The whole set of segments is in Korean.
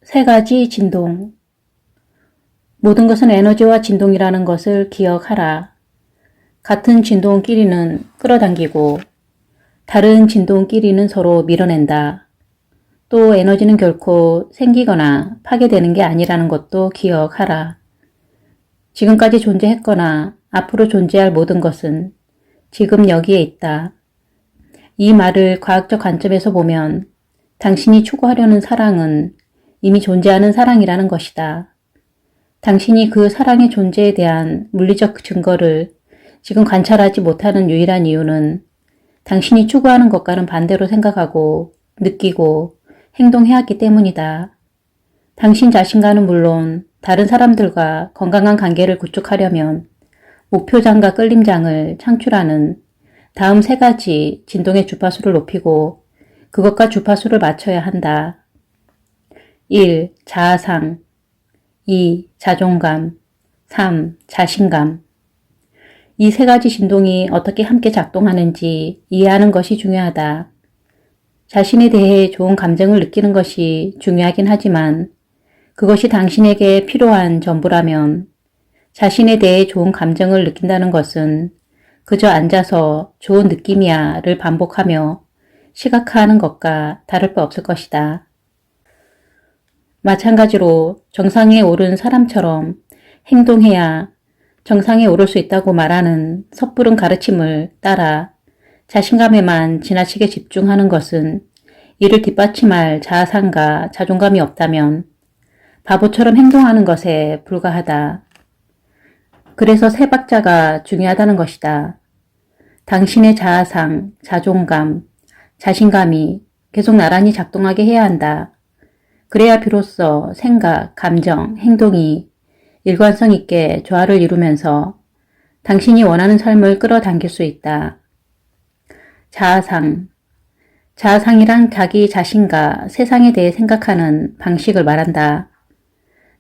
세 가지 진동. 모든 것은 에너지와 진동이라는 것을 기억하라. 같은 진동끼리는 끌어당기고 다른 진동끼리는 서로 밀어낸다. 또 에너지는 결코 생기거나 파괴되는 게 아니라는 것도 기억하라. 지금까지 존재했거나 앞으로 존재할 모든 것은 지금 여기에 있다. 이 말을 과학적 관점에서 보면 당신이 추구하려는 사랑은 이미 존재하는 사랑이라는 것이다. 당신이 그 사랑의 존재에 대한 물리적 증거를 지금 관찰하지 못하는 유일한 이유는 당신이 추구하는 것과는 반대로 생각하고 느끼고 행동해왔기 때문이다. 당신 자신과는 물론 다른 사람들과 건강한 관계를 구축하려면 목표장과 끌림장을 창출하는 다음 세 가지 진동의 주파수를 높이고 그것과 주파수를 맞춰야 한다. 1. 자아상 2. 자존감 3. 자신감. 이 세 가지 진동이 어떻게 함께 작동하는지 이해하는 것이 중요하다. 자신에 대해 좋은 감정을 느끼는 것이 중요하긴 하지만 그것이 당신에게 필요한 전부라면 자신에 대해 좋은 감정을 느낀다는 것은 그저 앉아서 좋은 느낌이야를 반복하며 시각화하는 것과 다를 바 없을 것이다. 마찬가지로 정상에 오른 사람처럼 행동해야 정상에 오를 수 있다고 말하는 섣부른 가르침을 따라 자신감에만 지나치게 집중하는 것은 이를 뒷받침할 자아상과 자존감이 없다면 바보처럼 행동하는 것에 불과하다. 그래서 세 박자가 중요하다는 것이다. 당신의 자아상, 자존감, 자신감이 계속 나란히 작동하게 해야 한다. 그래야 비로소 생각, 감정, 행동이 일관성 있게 조화를 이루면서 당신이 원하는 삶을 끌어당길 수 있다. 자아상. 자아상이란 자기 자신과 세상에 대해 생각하는 방식을 말한다.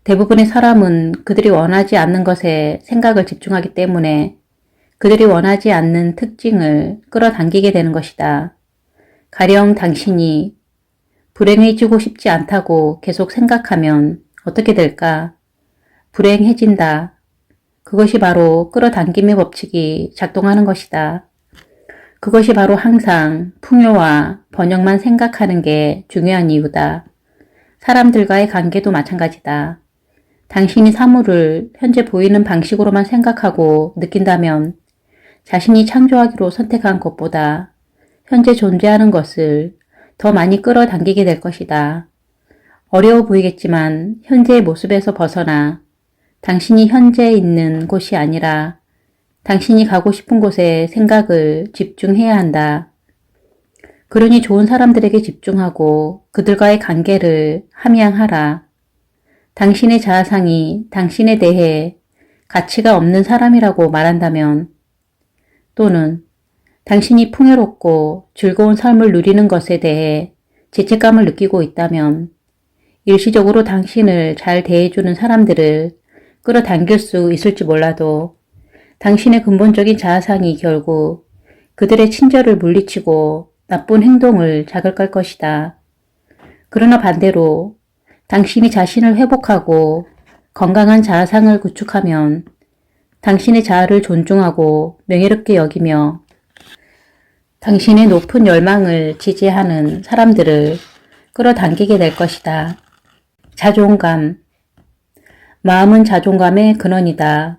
대부분의 사람은 그들이 원하지 않는 것에 생각을 집중하기 때문에 그들이 원하지 않는 특징을 끌어당기게 되는 것이다. 가령 당신이 불행해지고 싶지 않다고 계속 생각하면 어떻게 될까? 불행해진다. 그것이 바로 끌어당김의 법칙이 작동하는 것이다. 그것이 바로 항상 풍요와 번영만 생각하는 게 중요한 이유다. 사람들과의 관계도 마찬가지다. 당신이 사물을 현재 보이는 방식으로만 생각하고 느낀다면 자신이 창조하기로 선택한 것보다 현재 존재하는 것을 더 많이 끌어당기게 될 것이다. 어려워 보이겠지만 현재의 모습에서 벗어나 당신이 현재 있는 곳이 아니라 당신이 가고 싶은 곳에 생각을 집중해야 한다. 그러니 좋은 사람들에게 집중하고 그들과의 관계를 함양하라. 당신의 자아상이 당신에 대해 가치가 없는 사람이라고 말한다면 또는 당신이 풍요롭고 즐거운 삶을 누리는 것에 대해 죄책감을 느끼고 있다면 일시적으로 당신을 잘 대해주는 사람들을 끌어당길 수 있을지 몰라도 당신의 근본적인 자아상이 결국 그들의 친절을 물리치고 나쁜 행동을 자극할 것이다. 그러나 반대로 당신이 자신을 회복하고 건강한 자아상을 구축하면 당신의 자아를 존중하고 명예롭게 여기며 당신의 높은 열망을 지지하는 사람들을 끌어당기게 될 것이다. 자존감. 마음은 자존감의 근원이다.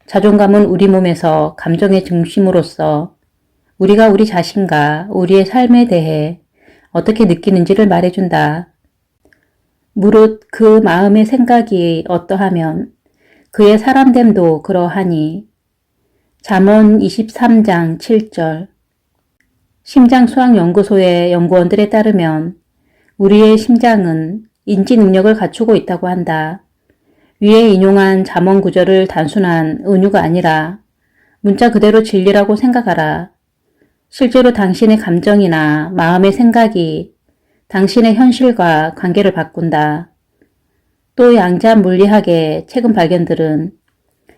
자존감은 우리 몸에서 감정의 중심으로서 우리가 우리 자신과 우리의 삶에 대해 어떻게 느끼는지를 말해준다. 무릇 그 마음의 생각이 어떠하면 그의 사람됨도 그러하니. 잠언 23장 7절. 심장수학연구소의 연구원들에 따르면 우리의 심장은 인지 능력을 갖추고 있다고 한다. 위에 인용한 잠언 구절을 단순한 은유가 아니라 문자 그대로 진리라고 생각하라. 실제로 당신의 감정이나 마음의 생각이 당신의 현실과 관계를 바꾼다. 또 양자 물리학의 최근 발견들은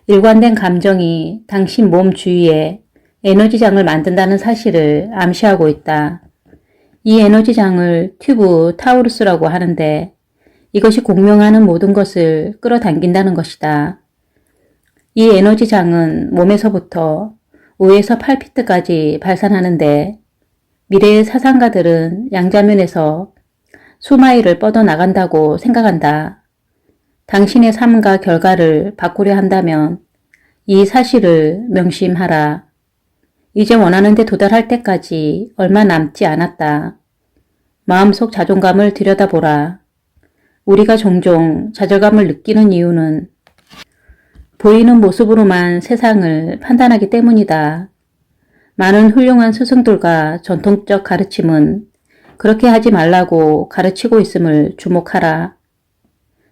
일관된 감정이 당신 몸 주위에 에너지장을 만든다는 사실을 암시하고 있다. 이 에너지장을 튜브 타우루스라고 하는데 이것이 공명하는 모든 것을 끌어당긴다는 것이다. 이 에너지장은 몸에서부터 우에서 팔피트까지 발산하는데 미래의 사상가들은 양자면에서 수마일을 뻗어나간다고 생각한다. 당신의 삶과 결과를 바꾸려 한다면 이 사실을 명심하라. 이제 원하는 데 도달할 때까지 얼마 남지 않았다. 마음속 자존감을 들여다보라. 우리가 종종 좌절감을 느끼는 이유는 보이는 모습으로만 세상을 판단하기 때문이다. 많은 훌륭한 스승들과 전통적 가르침은 그렇게 하지 말라고 가르치고 있음을 주목하라.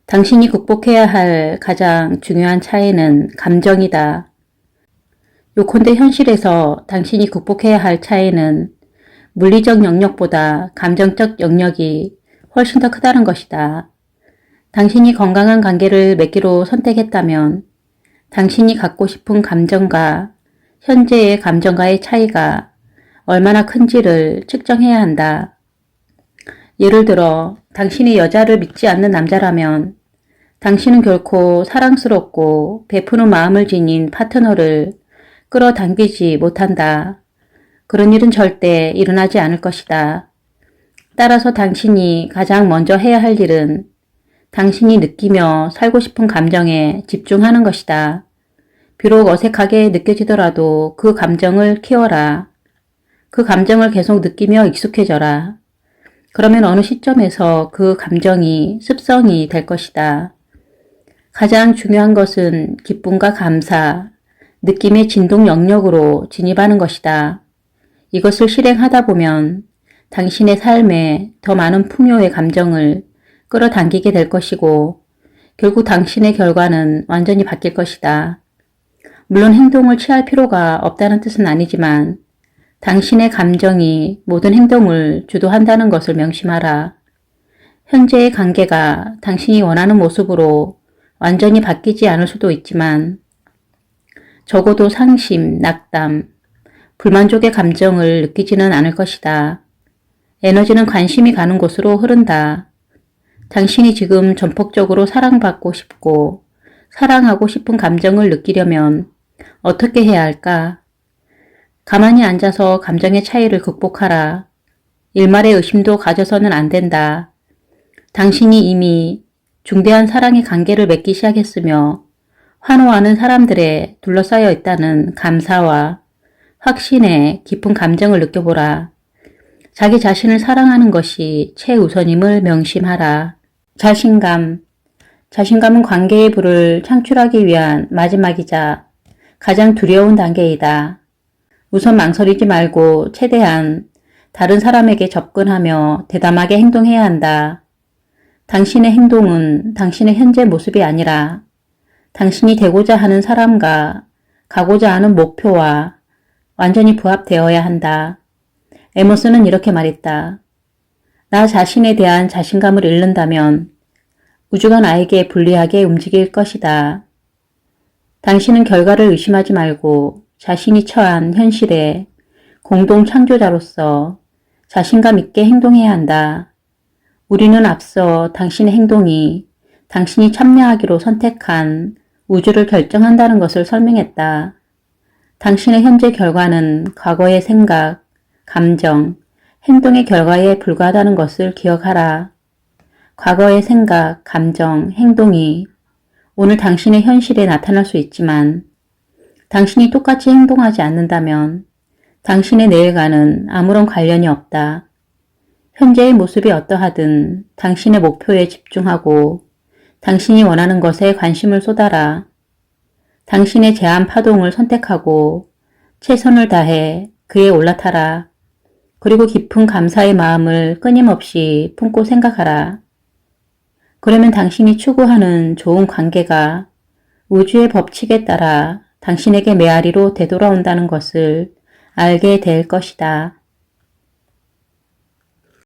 당신이 극복해야 할 가장 중요한 차이는 감정이다. 요컨대 현실에서 당신이 극복해야 할 차이는 물리적 영역보다 감정적 영역이 훨씬 더 크다는 것이다. 당신이 건강한 관계를 맺기로 선택했다면 당신이 갖고 싶은 감정과 현재의 감정과의 차이가 얼마나 큰지를 측정해야 한다. 예를 들어 당신이 여자를 믿지 않는 남자라면 당신은 결코 사랑스럽고 베푸는 마음을 지닌 파트너를 끌어당기지 못한다. 그런 일은 절대 일어나지 않을 것이다. 따라서 당신이 가장 먼저 해야 할 일은 당신이 느끼며 살고 싶은 감정에 집중하는 것이다. 비록 어색하게 느껴지더라도 그 감정을 키워라. 그 감정을 계속 느끼며 익숙해져라. 그러면 어느 시점에서 그 감정이 습성이 될 것이다. 가장 중요한 것은 기쁨과 감사, 느낌의 진동 영역으로 진입하는 것이다. 이것을 실행하다 보면 당신의 삶에 더 많은 풍요의 감정을 끌어당기게 될 것이고 결국 당신의 결과는 완전히 바뀔 것이다. 물론 행동을 취할 필요가 없다는 뜻은 아니지만 당신의 감정이 모든 행동을 주도한다는 것을 명심하라. 현재의 관계가 당신이 원하는 모습으로 완전히 바뀌지 않을 수도 있지만 적어도 상심, 낙담, 불만족의 감정을 느끼지는 않을 것이다. 에너지는 관심이 가는 곳으로 흐른다. 당신이 지금 전폭적으로 사랑받고 싶고 사랑하고 싶은 감정을 느끼려면 어떻게 해야 할까? 가만히 앉아서 감정의 차이를 극복하라. 일말의 의심도 가져서는 안 된다. 당신이 이미 중대한 사랑의 관계를 맺기 시작했으며 환호하는 사람들에 둘러싸여 있다는 감사와 확신의 깊은 감정을 느껴보라. 자기 자신을 사랑하는 것이 최우선임을 명심하라. 자신감. 자신감은 관계의 불을 창출하기 위한 마지막이자 가장 두려운 단계이다. 우선 망설이지 말고 최대한 다른 사람에게 접근하며 대담하게 행동해야 한다. 당신의 행동은 당신의 현재 모습이 아니라 당신이 되고자 하는 사람과 가고자 하는 목표와 완전히 부합되어야 한다. 에머슨은 이렇게 말했다. 나 자신에 대한 자신감을 잃는다면 우주가 나에게 불리하게 움직일 것이다. 당신은 결과를 의심하지 말고 자신이 처한 현실의 공동 창조자로서 자신감 있게 행동해야 한다. 우리는 앞서 당신의 행동이 당신이 참여하기로 선택한 우주를 결정한다는 것을 설명했다. 당신의 현재 결과는 과거의 생각, 감정, 행동의 결과에 불과하다는 것을 기억하라. 과거의 생각, 감정, 행동이 오늘 당신의 현실에 나타날 수 있지만 당신이 똑같이 행동하지 않는다면 당신의 내일과는 아무런 관련이 없다. 현재의 모습이 어떠하든 당신의 목표에 집중하고 당신이 원하는 것에 관심을 쏟아라. 당신의 제한 파동을 선택하고 최선을 다해 그에 올라타라. 그리고 깊은 감사의 마음을 끊임없이 품고 생각하라. 그러면 당신이 추구하는 좋은 관계가 우주의 법칙에 따라 당신에게 메아리로 되돌아온다는 것을 알게 될 것이다.